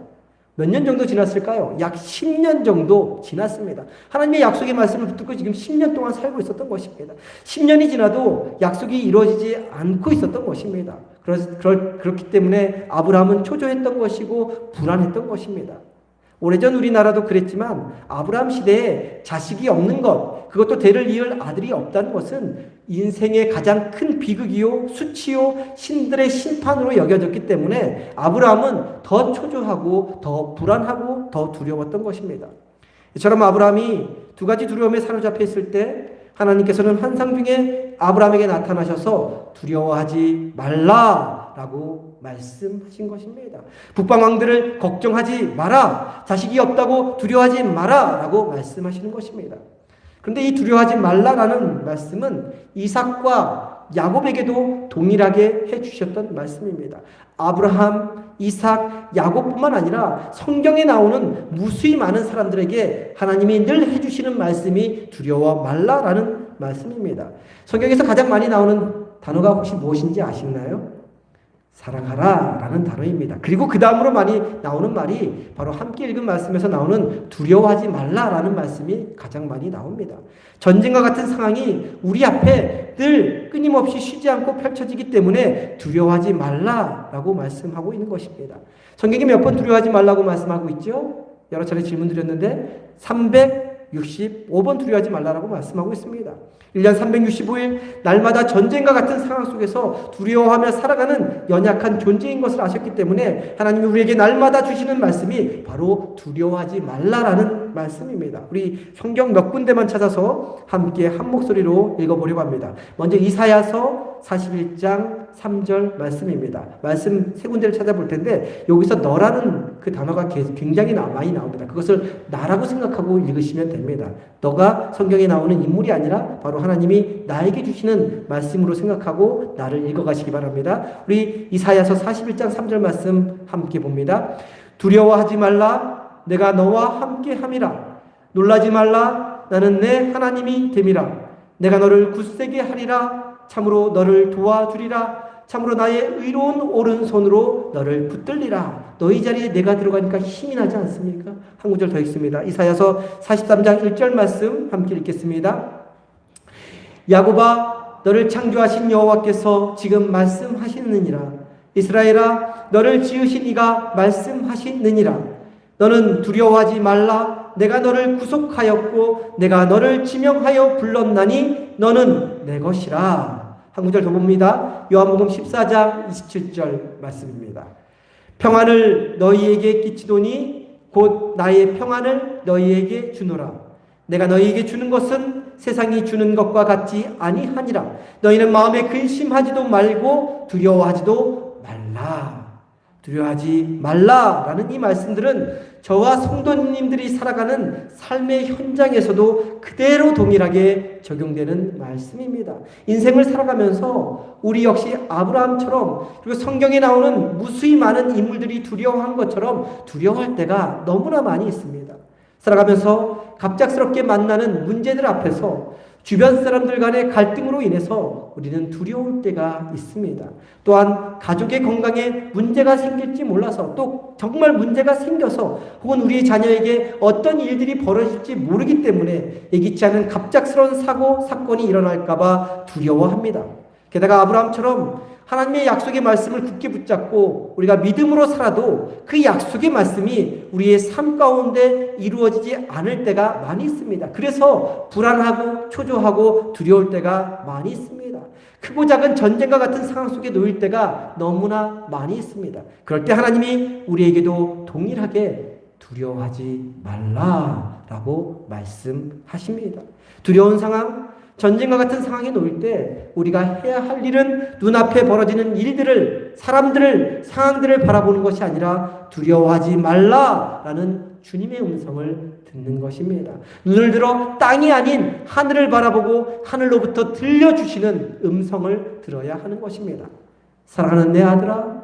몇 년 정도 지났을까요? 약 10년 정도 지났습니다. 하나님의 약속의 말씀을 붙들고 지금 10년 동안 살고 있었던 것입니다. 10년이 지나도 약속이 이루어지지 않고 있었던 것입니다. 그렇기 때문에 아브라함은 초조했던 것이고 불안했던 것입니다. 오래전 우리나라도 그랬지만 아브라함 시대에 자식이 없는 것, 그것도 대를 이을 아들이 없다는 것은 인생의 가장 큰 비극이요, 수치요, 신들의 심판으로 여겨졌기 때문에 아브라함은 더 초조하고 더 불안하고 더 두려웠던 것입니다. 이처럼 아브라함이 두 가지 두려움에 사로잡혀 있을 때 하나님께서는 환상 중에 아브라함에게 나타나셔서 두려워하지 말라라고 말씀하신 것입니다. 북방왕들을 걱정하지 마라, 자식이 없다고 두려워하지 마라라고 말씀하시는 것입니다. 그런데 이 두려워하지 말라라는 말씀은 이삭과 야곱에게도 동일하게 해주셨던 말씀입니다. 아브라함, 이삭, 야곱뿐만 아니라 성경에 나오는 무수히 많은 사람들에게 하나님이 늘 해주시는 말씀이 두려워 말라라는 말씀입니다. 성경에서 가장 많이 나오는 단어가 혹시 무엇인지 아시나요? 사랑하라 라는 단어입니다. 그리고 그 다음으로 많이 나오는 말이 바로 함께 읽은 말씀에서 나오는 두려워하지 말라라는 말씀이 가장 많이 나옵니다. 전쟁과 같은 상황이 우리 앞에 늘 끊임없이 쉬지 않고 펼쳐지기 때문에 두려워하지 말라라고 말씀하고 있는 것입니다. 성경이 몇 번 두려워하지 말라고 말씀하고 있죠? 여러 차례 질문 드렸는데 365번 두려워하지 말라라고 말씀하고 있습니다. 1년 365일 날마다 전쟁과 같은 상황 속에서 두려워하며 살아가는 연약한 존재인 것을 아셨기 때문에 하나님이 우리에게 날마다 주시는 말씀이 바로 두려워하지 말라라는 말씀입니다. 우리 성경 몇 군데만 찾아서 함께 한 목소리로 읽어보려고 합니다. 먼저 이사야서 41장 3절 말씀입니다. 말씀 세 군데를 찾아볼 텐데 여기서 너라는 그 단어가 굉장히 많이 나옵니다. 그것을 나라고 생각하고 읽으시면 됩니다. 너가 성경에 나오는 인물이 아니라 바로 하나님이 나에게 주시는 말씀으로 생각하고 나를 읽어가시기 바랍니다. 우리 이사야서 41장 3절 말씀 함께 봅니다. 두려워하지 말라, 내가 너와 함께 함이라. 놀라지 말라, 나는 내 하나님이 됨이라. 내가 너를 굳세게 하리라. 참으로 너를 도와주리라. 참으로 나의 의로운 오른손으로 너를 붙들리라. 너희 자리에 내가 들어가니까 힘이 나지 않습니까? 한 구절 더 읽습니다. 이사야서 43장 1절 말씀 함께 읽겠습니다. 야곱아, 너를 창조하신 여호와께서 지금 말씀하시느니라. 이스라엘아, 너를 지으신 이가 말씀하시느니라. 너는 두려워하지 말라. 내가 너를 구속하였고 내가 너를 지명하여 불렀나니 너는 내 것이라. 한 구절 더 봅니다. 요한복음 14장 27절 말씀입니다. 평안을 너희에게 끼치도니 곧 나의 평안을 너희에게 주노라. 내가 너희에게 주는 것은 세상이 주는 것과 같지 아니하니라. 너희는 마음에 근심하지도 말고 두려워하지도 말라. 두려워하지 말라라는 이 말씀들은 저와 성도님들이 살아가는 삶의 현장에서도 그대로 동일하게 적용되는 말씀입니다. 인생을 살아가면서 우리 역시 아브라함처럼 그리고 성경에 나오는 무수히 많은 인물들이 두려워한 것처럼 두려워할 때가 너무나 많이 있습니다. 살아가면서 갑작스럽게 만나는 문제들 앞에서 주변 사람들 간의 갈등으로 인해서 우리는 두려울 때가 있습니다. 또한 가족의 건강에 문제가 생길지 몰라서 또 정말 문제가 생겨서 혹은 우리 자녀에게 어떤 일들이 벌어질지 모르기 때문에 예기치 않은 갑작스러운 사건이 일어날까봐 두려워합니다. 게다가 아브라함처럼 하나님의 약속의 말씀을 굳게 붙잡고 우리가 믿음으로 살아도 그 약속의 말씀이 우리의 삶 가운데 이루어지지 않을 때가 많이 있습니다. 그래서 불안하고 초조하고 두려울 때가 많이 있습니다. 크고 작은 전쟁과 같은 상황 속에 놓일 때가 너무나 많이 있습니다. 그럴 때 하나님이 우리에게도 동일하게 두려워하지 말라라고 말씀하십니다. 두려운 상황, 전쟁과 같은 상황에 놓일 때 우리가 해야 할 일은 눈앞에 벌어지는 일들을, 사람들을, 상황들을 바라보는 것이 아니라 두려워하지 말라라는 주님의 음성을 듣는 것입니다. 눈을 들어 땅이 아닌 하늘을 바라보고 하늘로부터 들려주시는 음성을 들어야 하는 것입니다. 사랑하는 내 아들아,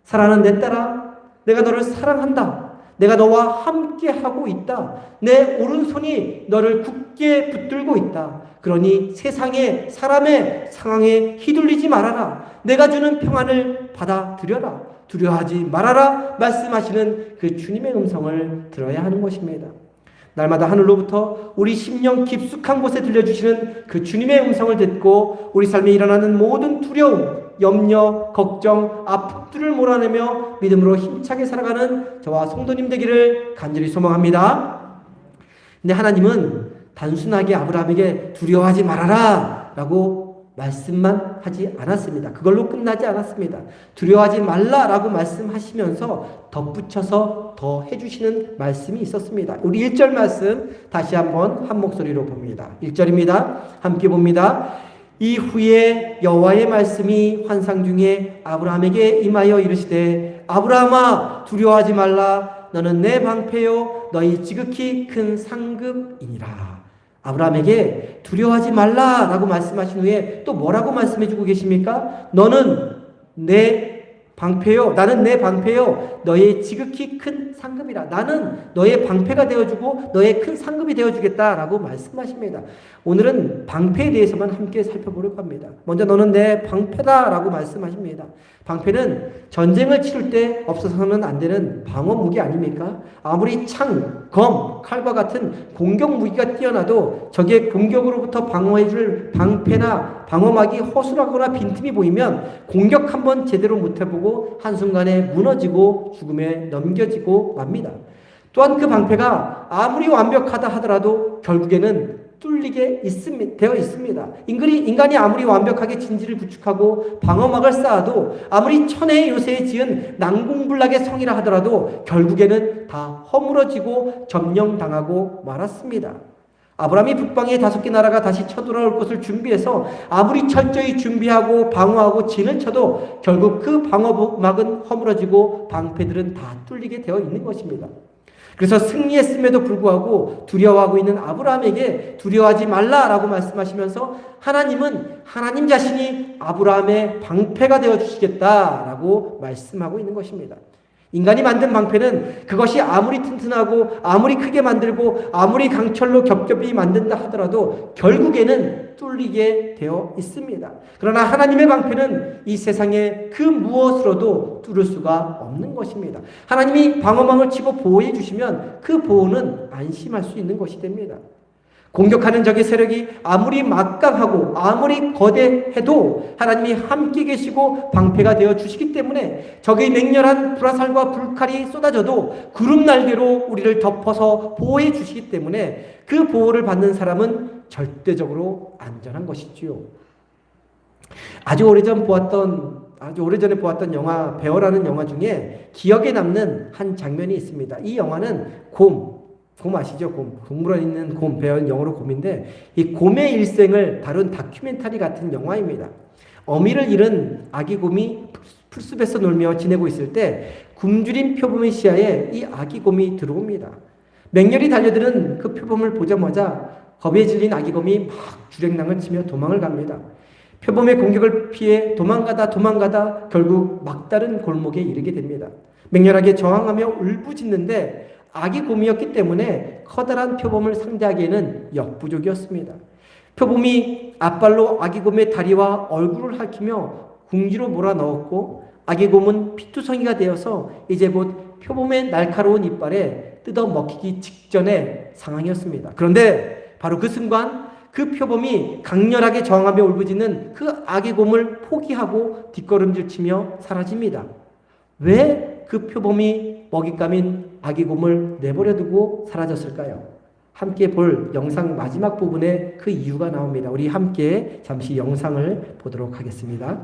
사랑하는 내 딸아, 내가 너를 사랑한다. 내가 너와 함께 하고 있다. 내 오른손이 너를 굳게 붙들고 있다. 그러니 세상의 사람의 상황에 휘둘리지 말아라. 내가 주는 평안을 받아들여라. 두려워하지 말아라 말씀하시는 그 주님의 음성을 들어야 하는 것입니다. 날마다 하늘로부터 우리 심령 깊숙한 곳에 들려주시는 그 주님의 음성을 듣고 우리 삶에 일어나는 모든 두려움, 염려, 걱정, 아픔들을 몰아내며 믿음으로 힘차게 살아가는 저와 성도님 되기를 간절히 소망합니다. 근데 하나님은 단순하게 아브라함에게 두려워하지 말아라 라고 말씀만 하지 않았습니다. 그걸로 끝나지 않았습니다. 두려워하지 말라라고 말씀하시면서 덧붙여서 더 해주시는 말씀이 있었습니다. 우리 1절 말씀 다시 한번 한 목소리로 봅니다. 1절입니다. 함께 봅니다. 이후에 여호와의 말씀이 환상 중에 아브라함에게 임하여 이르시되 아브라함아 두려워하지 말라 너는 내 방패요 너희 지극히 큰 상급이니라. 아브라함에게 두려워하지 말라라고 말씀하신 후에 또 뭐라고 말씀해주고 계십니까? 너는 내 방패요. 나는 내 방패요. 너의 지극히 큰 상급이라. 나는 너의 방패가 되어주고 너의 큰 상급이 되어주겠다라고 말씀하십니다. 오늘은 방패에 대해서만 함께 살펴보려고 합니다. 먼저 너는 내 방패다라고 말씀하십니다. 방패는 전쟁을 치를 때 없어서는 안 되는 방어 무기 아닙니까? 아무리 창, 검, 칼과 같은 공격 무기가 뛰어나도 적의 공격으로부터 방어해줄 방패나 방어막이 허술하거나 빈틈이 보이면 공격 한번 제대로 못해보고 한순간에 무너지고 죽음에 넘겨지고 맙니다. 또한 그 방패가 아무리 완벽하다 하더라도 결국에는 뚫리게 되어 있습니다. 인간이 아무리 완벽하게 진지를 구축하고 방어막을 쌓아도 아무리 천혜의 요새에 지은 난공불락의 성이라 하더라도 결국에는 다 허물어지고 점령당하고 말았습니다. 아브라함이 북방의 5개 나라가 다시 쳐들어올 것을 준비해서 아무리 철저히 준비하고 방어하고 진을 쳐도 결국 그 방어막은 허물어지고 방패들은 다 뚫리게 되어 있는 것입니다. 그래서 승리했음에도 불구하고 두려워하고 있는 아브라함에게 두려워하지 말라라고 말씀하시면서 하나님은 하나님 자신이 아브라함의 방패가 되어주시겠다라고 말씀하고 있는 것입니다. 인간이 만든 방패는 그것이 아무리 튼튼하고 아무리 크게 만들고 아무리 강철로 겹겹이 만든다 하더라도 결국에는 뚫리게 되어 있습니다. 그러나 하나님의 방패는 이 세상에 그 무엇으로도 뚫을 수가 없는 것입니다. 하나님이 방어망을 치고 보호해 주시면 그 보호는 안심할 수 있는 것이 됩니다. 공격하는 적의 세력이 아무리 막강하고 아무리 거대해도 하나님이 함께 계시고 방패가 되어 주시기 때문에 적의 맹렬한 불화살과 불칼이 쏟아져도 구름 날개로 우리를 덮어서 보호해 주시기 때문에 그 보호를 받는 사람은 절대적으로 안전한 것이지요. 아주 오래전에 보았던 영화 베어라는 영화 중에 기억에 남는 한 장면이 있습니다. 이 영화는 곰 아시죠? 동물원에 있는 곰, 배어는 영어로 곰인데 이 곰의 일생을 다룬 다큐멘터리 같은 영화입니다. 어미를 잃은 아기 곰이 풀숲에서 놀며 지내고 있을 때 굶주린 표범의 시야에 이 아기 곰이 들어옵니다. 맹렬히 달려드는 그 표범을 보자마자 겁에 질린 아기 곰이 막 주랭랑을 치며 도망을 갑니다. 표범의 공격을 피해 도망가다 결국 막다른 골목에 이르게 됩니다. 맹렬하게 저항하며 울부짖는데 아기 곰이었기 때문에 커다란 표범을 상대하기에는 역부족이었습니다. 표범이 앞발로 아기 곰의 다리와 얼굴을 핥히며 궁지로 몰아넣었고 아기 곰은 피투성이가 되어서 이제 곧 표범의 날카로운 이빨에 뜯어먹히기 직전의 상황이었습니다. 그런데 바로 그 순간 그 표범이 강렬하게 저항하며 울부짖는 그 아기 곰을 포기하고 뒷걸음질치며 사라집니다. 왜 그 표범이 먹잇감인 아기 곰을 내버려두고 사라졌을까요? 함께 볼 영상 마지막 부분에 그 이유가 나옵니다. 우리 함께 잠시 영상을 보도록 하겠습니다.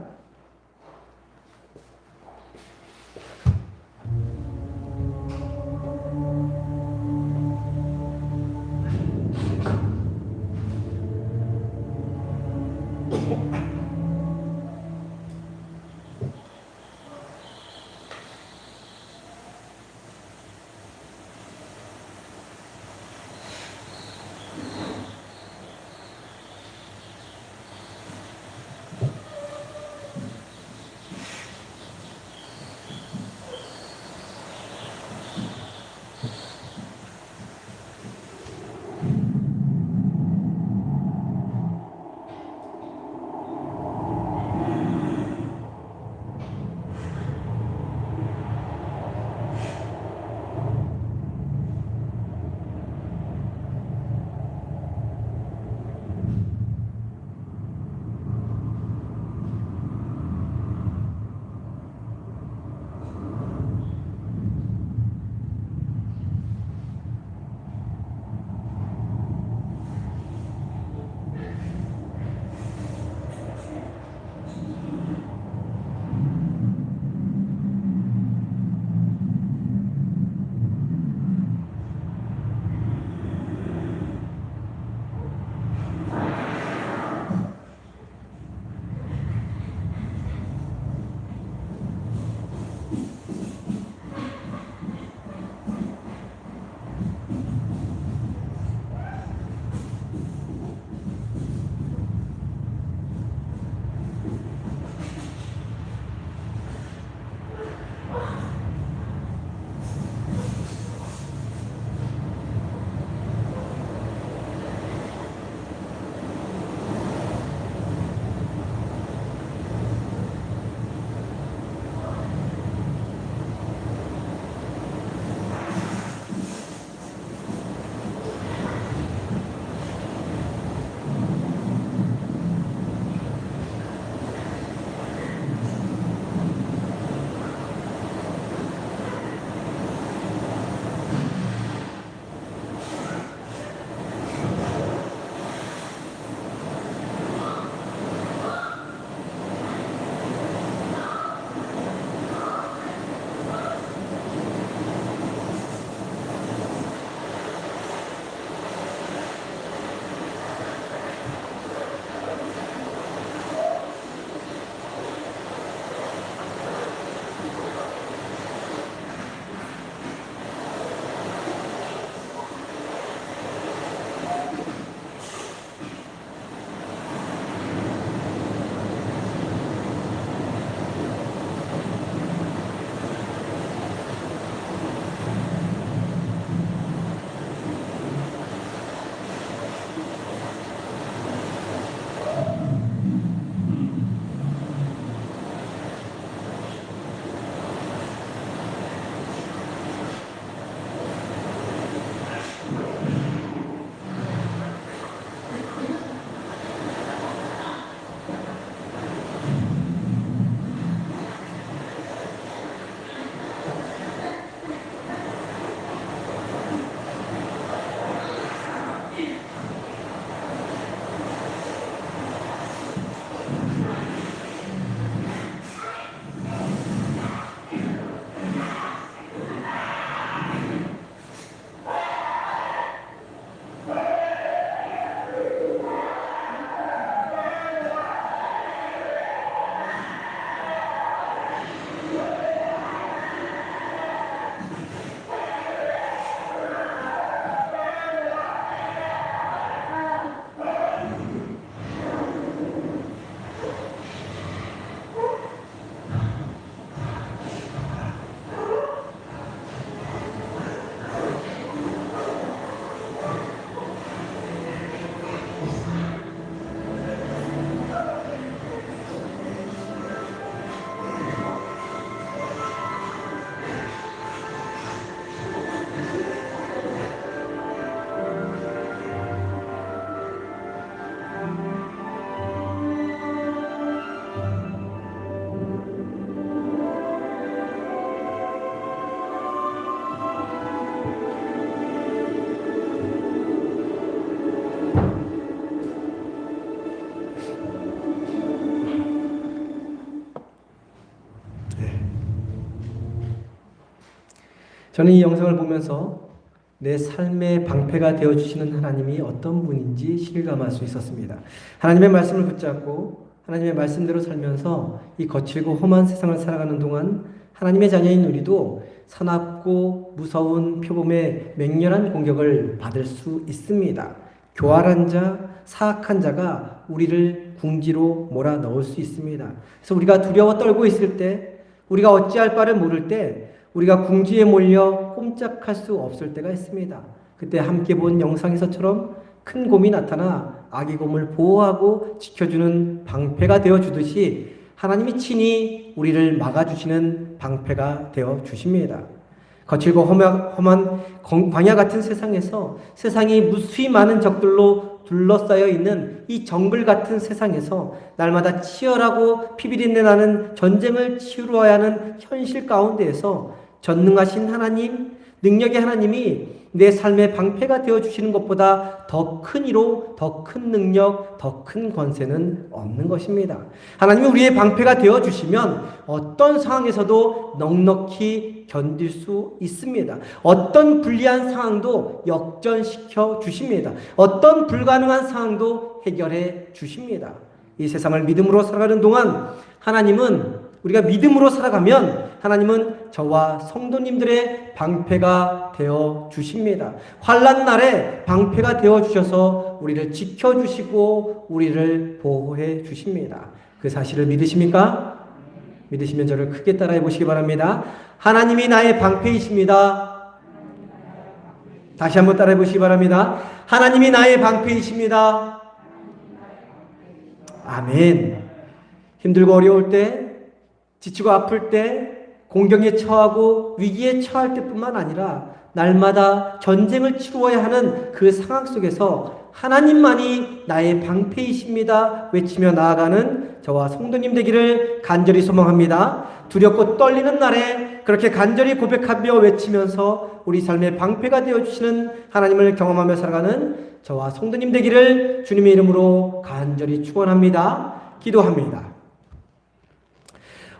저는 이 영상을 보면서 내 삶의 방패가 되어주시는 하나님이 어떤 분인지 실감할 수 있었습니다. 하나님의 말씀을 붙잡고 하나님의 말씀대로 살면서 이 거칠고 험한 세상을 살아가는 동안 하나님의 자녀인 우리도 사납고 무서운 표범의 맹렬한 공격을 받을 수 있습니다. 교활한 자, 사악한 자가 우리를 궁지로 몰아넣을 수 있습니다. 그래서 우리가 두려워 떨고 있을 때, 우리가 어찌할 바를 모를 때, 우리가 궁지에 몰려 꼼짝할 수 없을 때가 있습니다. 그때 함께 본 영상에서처럼 큰 곰이 나타나 아기 곰을 보호하고 지켜주는 방패가 되어주듯이 하나님이 친히 우리를 막아주시는 방패가 되어주십니다. 거칠고 험한 광야 같은 세상에서, 세상이 무수히 많은 적들로 둘러싸여 있는 이 정글 같은 세상에서 날마다 치열하고 피비린내 나는 전쟁을 치루어야 하는 현실 가운데에서 전능하신 하나님, 능력의 하나님이 내 삶의 방패가 되어주시는 것보다 더 큰 위로, 더 큰 능력, 더 큰 권세는 없는 것입니다. 하나님이 우리의 방패가 되어주시면 어떤 상황에서도 넉넉히 견딜 수 있습니다. 어떤 불리한 상황도 역전시켜 주십니다. 어떤 불가능한 상황도 해결해 주십니다. 이 세상을 믿음으로 살아가는 동안 하나님은, 우리가 믿음으로 살아가면 하나님은 저와 성도님들의 방패가 되어 주십니다. 환난 날에 방패가 되어 주셔서 우리를 지켜 주시고 우리를 보호해 주십니다. 그 사실을 믿으십니까? 믿으시면 저를 크게 따라해 보시기 바랍니다. 하나님이 나의 방패이십니다. 다시 한번 따라해 보시기 바랍니다. 하나님이 나의 방패이십니다. 아멘. 힘들고 어려울 때, 지치고 아플 때, 공경에 처하고 위기에 처할 때뿐만 아니라 날마다 전쟁을 치루어야 하는 그 상황 속에서 하나님만이 나의 방패이십니다 외치며 나아가는 저와 성도님 되기를 간절히 소망합니다. 두렵고 떨리는 날에 그렇게 간절히 고백하며 외치면서 우리 삶의 방패가 되어주시는 하나님을 경험하며 살아가는 저와 성도님 되기를 주님의 이름으로 간절히 축원합니다. 기도합니다.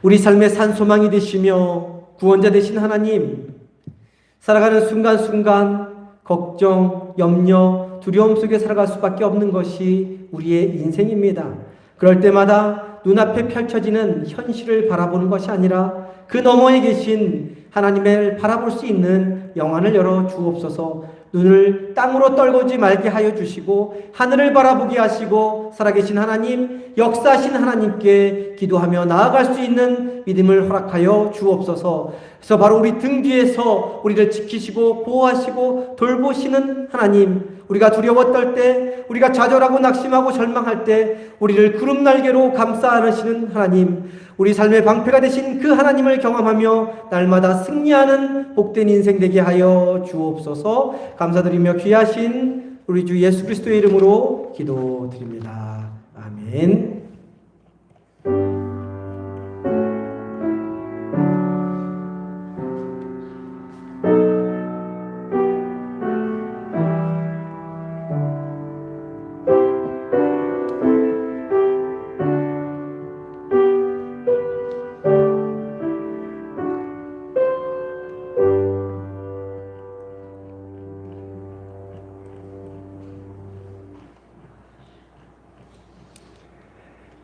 우리 삶의 산소망이 되시며 구원자 되신 하나님, 살아가는 순간순간 걱정, 염려, 두려움 속에 살아갈 수밖에 없는 것이 우리의 인생입니다. 그럴 때마다 눈앞에 펼쳐지는 현실을 바라보는 것이 아니라 그 너머에 계신 하나님을 바라볼 수 있는 영안을 열어 주옵소서. 눈을 땅으로 떨구지 말게 하여 주시고 하늘을 바라보게 하시고 살아계신 하나님, 역사하신 하나님께 기도하며 나아갈 수 있는 믿음을 허락하여 주옵소서. 그래서 바로 우리 등 뒤에서 우리를 지키시고 보호하시고 돌보시는 하나님, 우리가 두려워 떨 때, 우리가 좌절하고 낙심하고 절망할 때 우리를 구름 날개로 감싸 안으시는 하나님, 우리 삶의 방패가 되신 그 하나님을 경험하며 날마다 승리하는 복된 인생 되게 하여 주옵소서. 감사드리며 귀하신 우리 주 예수 그리스도의 이름으로 기도드립니다. 아멘.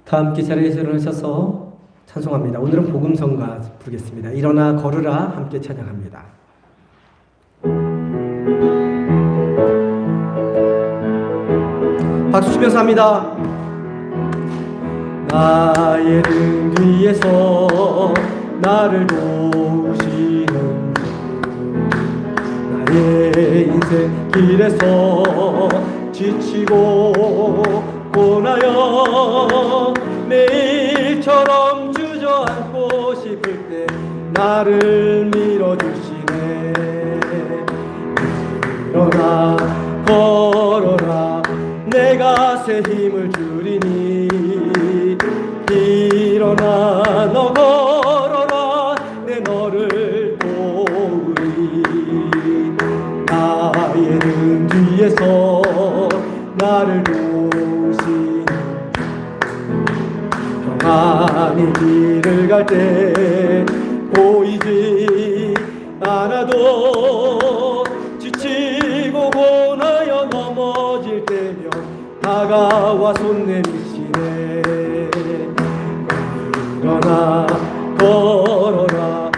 다 함께 자리에서 일어나셔서 찬송합니다. 오늘은 복음성가 부르겠습니다. 일어나 걸으라 함께 찬양합니다. 박수 치면서 합니다. 나의 등 뒤에서 나를 도우시는 나의 인생 길에서 지치고 고나여 매일처럼 주저앉고 싶을 때 나를 밀어주시네. 일어나 걸어라 내가 새 힘을 주리니. 일어나 너 걸어라 내 너를 도우리. 나의 등 뒤에서 나를 도우시는 평안의 길을 갈 때 보이지 하나도 지치고 고나여 넘어질 때면 다가와 손 내미시네. 일어나 걸어라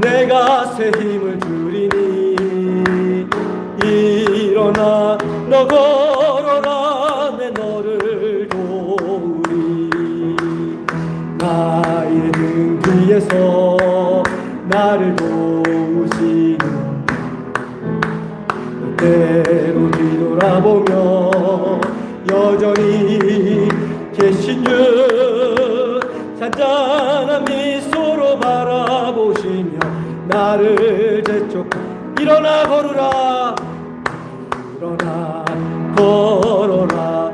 내가 새 힘을 주리니. 일어나 너 걸어라 내 너를 도우리. 나의 등 뒤에서 나를 도우시는 때로 뒤돌아보며 여전히 계신 주 잔잔한 미소로 바라보시며 나를 재촉. 일어나 걸으라 일어나 걸어라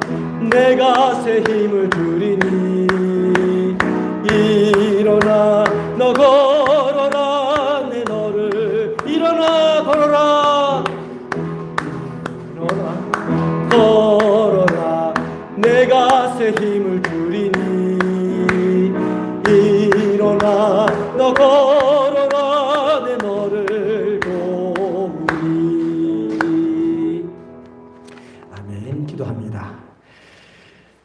내가 새 힘을 주리니. 일어나 너 걸어라 내 너를. 일어나 걸어라 일어나 걸어라 내가 새 힘을 주리니. 일어나 너 걸어라 내 너를 도우리. 아멘. 기도합니다.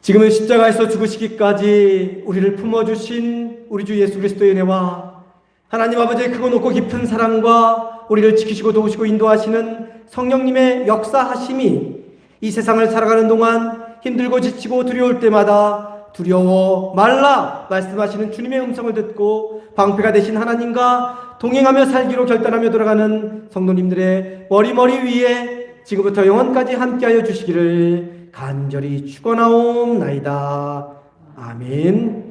지금은 십자가에서 죽으시기까지 우리를 품어주신 우리 주 예수 그리스도의 은혜와 하나님 아버지의 크고 높고 깊은 사랑과 우리를 지키시고 도우시고 인도하시는 성령님의 역사하심이 이 세상을 살아가는 동안 힘들고 지치고 두려울 때마다 두려워 말라 말씀하시는 주님의 음성을 듣고 방패가 되신 하나님과 동행하며 살기로 결단하며 돌아가는 성도님들의 머리 위에 지금부터 영원까지 함께하여 주시기를 간절히 축원하옵나이다. 아멘.